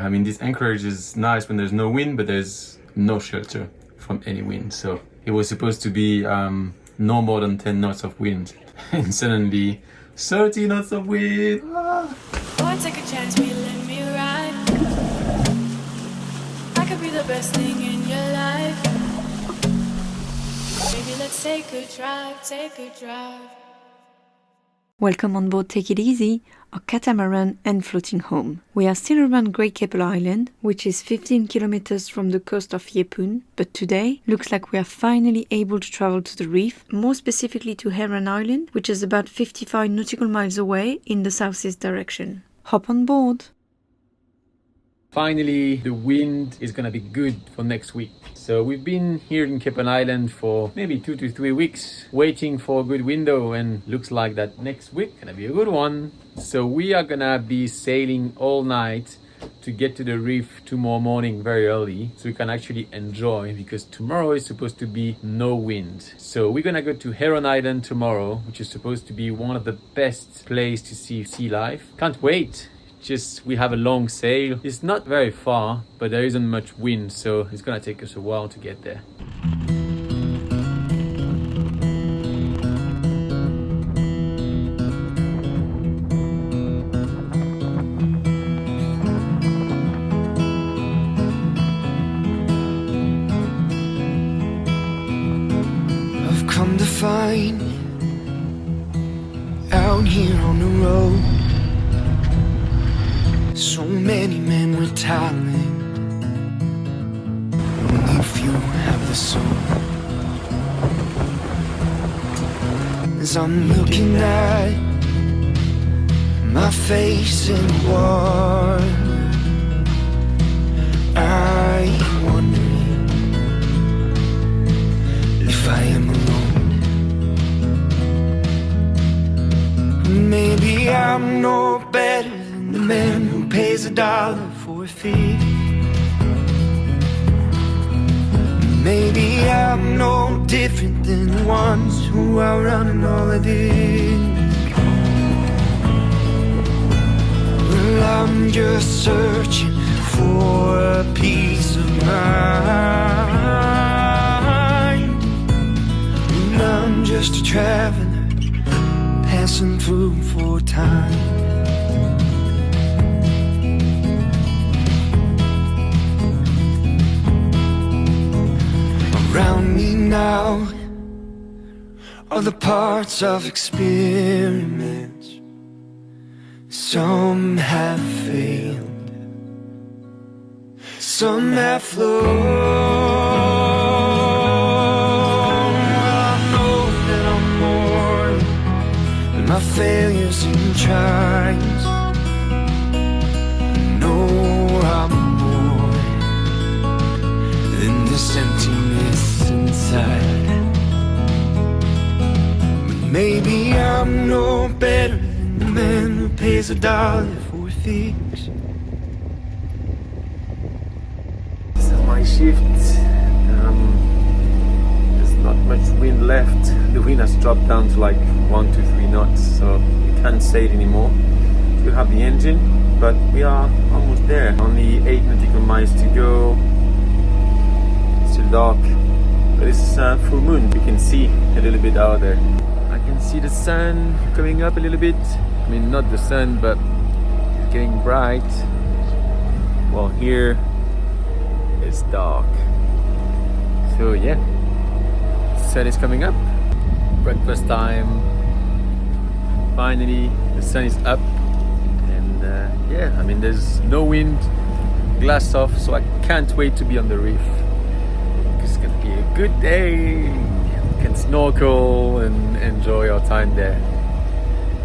I mean, this anchorage is nice when there's no wind, but there's no shelter from any wind. So it was supposed to be no more than 10 knots of wind. And suddenly, 30 knots of wind! Ah. Boy, take a chance, will you let me ride? I could be the best thing in your life. Baby, let's take a drive, take a drive. Welcome on board Take It Easy, our catamaran and floating home. We are still around Great Keppel Island, which is 15 kilometers from the coast of Yeppoon, but today looks like we are finally able to travel to the reef, more specifically to Heron Island, which is about 55 nautical miles away in the southeast direction. Hop on board! Finally, the wind is gonna be good for next week. So we've been here in Keppel Island for maybe 2 to 3 weeks, waiting for a good window, and looks like that next week gonna be a good one. So we are gonna be sailing all night to get to the reef tomorrow morning very early, so we can actually enjoy, because tomorrow is supposed to be no wind. So we're gonna go to Heron Island tomorrow, which is supposed to be one of the best places to see sea life. Can't wait. Just we have a long sail. It's not very far, but there isn't much wind, so it's gonna take us a while to get there. I've come to find out here on the road, so many men with talent, only a few have the soul. As I'm looking at my face in water, I'm wondering if I am alone. Maybe I'm no better the man who pays $1 for a fee. Maybe I'm no different than the ones who are running all of this. Well, I'm just searching for a peace of mind, and I'm just a traveler passing through for time. Around me now are the parts of experiments. Some have failed, some have flown. I know that I'm more than my failures and tries. I know I'm more than this emptiness inside. But maybe I'm no better than the man who pays $1 for a fix. This is my shift. There's not much wind left. The wind has dropped down to like 1 to 3 knots, so we can't sail anymore. We have the engine, but we are almost there. Only 8 nautical miles to go. Still dark, but it's full moon. We can see a little bit out there. I can see the sun coming up a little bit. I mean, not the sun, but it's getting bright. Well, here it's dark. So yeah, sun is coming up. Breakfast time. Finally, the sun is up, and yeah, I mean, there's no wind, glass off, so I can't wait to be on the reef. It's gonna be a good day. We can snorkel and enjoy our time there.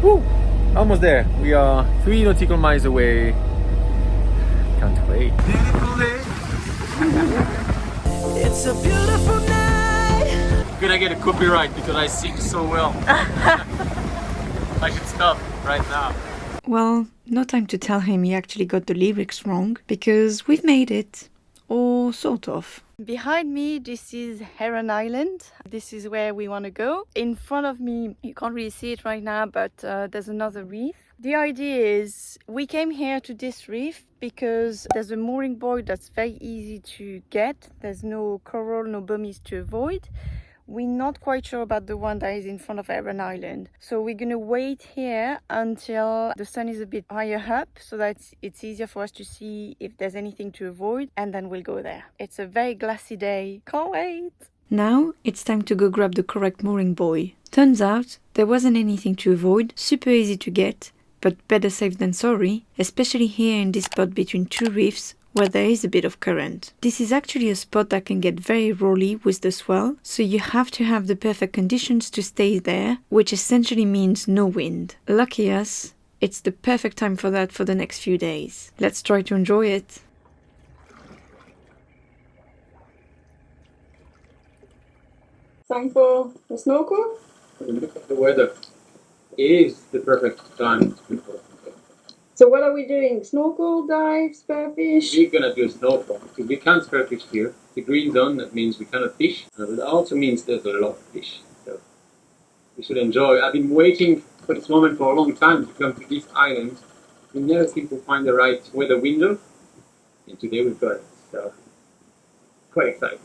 Woo! Almost there. We are 3 nautical miles away. Can't wait. Beautiful day. It's a beautiful night. I'm gonna get a copyright because I sing so well. I should stop right now. Well, no time to tell him he actually got the lyrics wrong, because we've made it. or sort of. Behind me, this is Heron Island. This is where we want to go. In front of me, you can't really see it right now, but there's another reef. The idea is we came here to this reef because there's a mooring buoy that's very easy to get. There's no coral, no bummies to avoid. We're not quite sure about the one that is in front of Heron Island. So we're gonna wait here until the sun is a bit higher up so that it's easier for us to see if there's anything to avoid, and then we'll go there. It's a very glassy day. Can't wait! Now it's time to go grab the correct mooring buoy. Turns out there wasn't anything to avoid, super easy to get, but better safe than sorry, especially here in this spot between two reefs where there is a bit of current. This is actually a spot that can get very rolly with the swell, so you have to have the perfect conditions to stay there, which essentially means no wind. Lucky us, it's the perfect time for that for the next few days. Let's try to enjoy it. Time for a snorkel? When you look at the weather, it is the perfect time. So what are we doing? Snorkel, dive, spearfish? We're gonna do a snorkel because we can't spearfish here. The green zone, that means we cannot fish. But it also means there's a lot of fish. So we should enjoy. I've been waiting for this moment for a long time to come to this island. We never seem to find the right weather window, and today we've got it. So quite excited.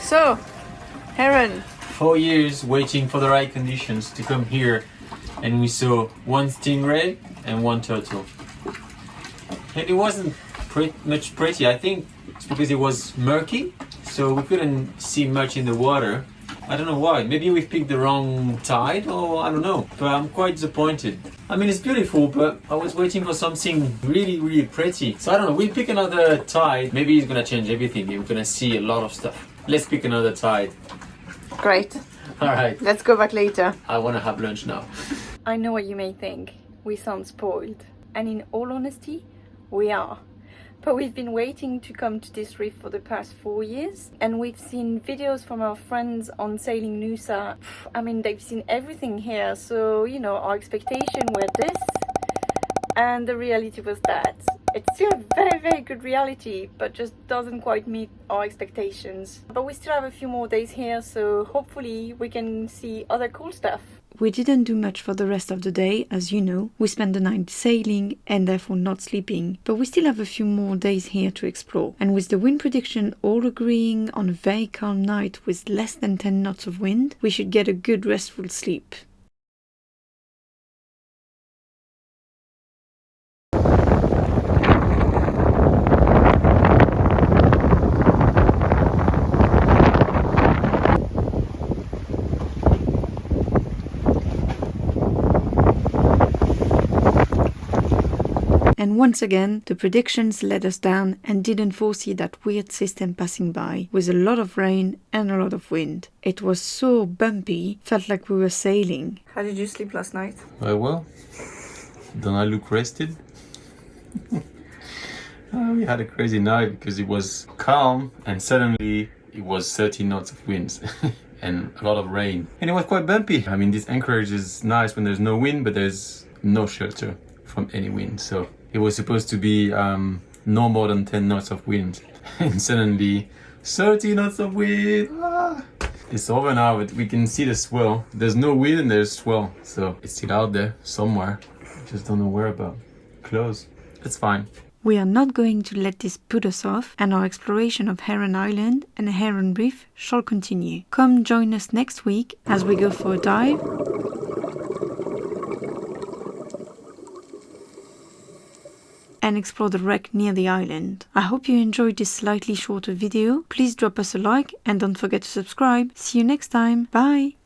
So, Heron. 4 years waiting for the right conditions to come here, and we saw one stingray and one turtle. And it wasn't much pretty. I think it's because it was murky, so we couldn't see much in the water. I don't know why. Maybe we've picked the wrong tide, or I don't know. But I'm quite disappointed. I mean, it's beautiful, but I was waiting for something really, really pretty. So I don't know. We'll pick another tide. Maybe it's gonna change everything. We're gonna see a lot of stuff. Let's pick another tide. Great. All right. Let's go back later. I wanna have lunch now. I know what you may think. We sound spoiled. And in all honesty, we are. But we've been waiting to come to this reef for the past 4 years, and we've seen videos from our friends on Sailing Noosa. I mean, they've seen everything here, so, you know, our expectation were this, and the reality was that. It's still a very, very good reality, but just doesn't quite meet our expectations. But we still have a few more days here, so hopefully we can see other cool stuff. We didn't do much for the rest of the day, as you know. We spent the night sailing and therefore not sleeping. But we still have a few more days here to explore. And with the wind prediction all agreeing on a very calm night with less than 10 knots of wind, we should get a good restful sleep. And once again, the predictions let us down and didn't foresee that weird system passing by, with a lot of rain and a lot of wind. It was so bumpy, felt like we were sailing. How did you sleep last night? Well, don't I look rested? We had a crazy night because it was calm and suddenly it was 30 knots of winds and a lot of rain. And it was quite bumpy. I mean, this anchorage is nice when there's no wind, but there's no shelter from any wind. So it was supposed to be no more than 10 knots of wind. And suddenly 30 knots of wind. It's over now, but we can see the swell. There's no wind and there's swell. So it's still out there somewhere. Just don't know where about. Close. It's fine. We are not going to let this put us off, and our exploration of Heron Island and Heron Reef shall continue. Come join us next week as we go for a dive and explore the wreck near the island. I hope you enjoyed this slightly shorter video. Please drop us a like and don't forget to subscribe. See you next time. Bye!